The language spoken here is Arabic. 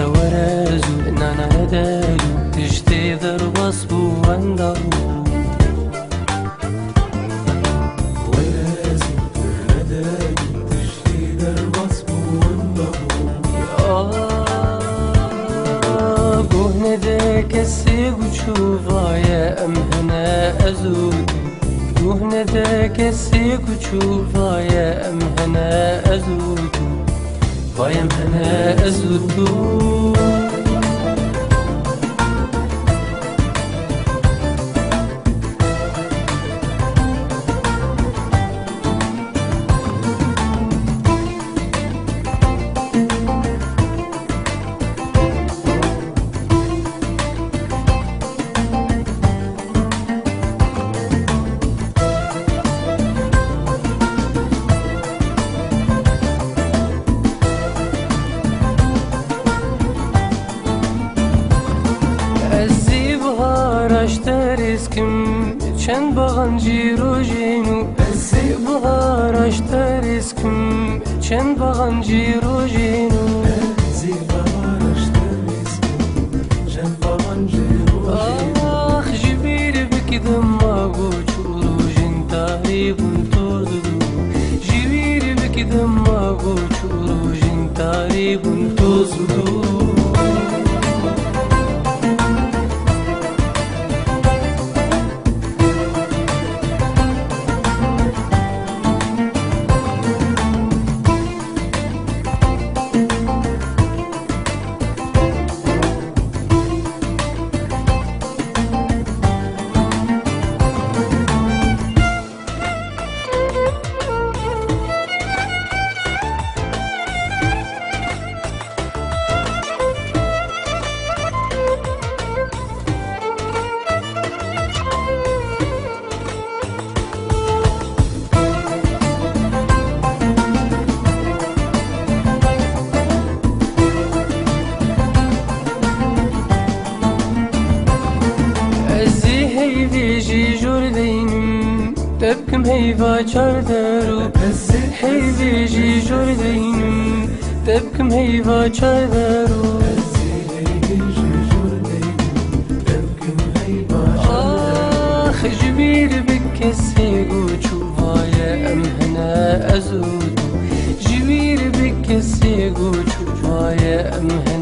ورزو نانا ندالو تشتي ضربص بواندارو ورزو ندالو تشتي ضربص بواندارو بوهنا ذاك السيق وتشوفا يا أمهنا أزود بوهنا ذاك السيق وتشوفا يا أمهنا أزود ويا أمهنا أزود چند باغنجی روزینو ازی بهار اشتریسکم چند باغنجی روزینو ازی بهار اشتریسکم چند باغنجی روزینو آخ جبیر بکدم ماگو چوروجین تاریبون توزدو جبیر بکدم ماگو چوروجین تاریبون توزدو تبكم هيفا چاردرو هيفيجي جوردينم تبكم هيفا چاردرو آخ جبير بكسيقو چوفا يا أمهنا أزود جبير بكسيقو چوفا يا أمهنا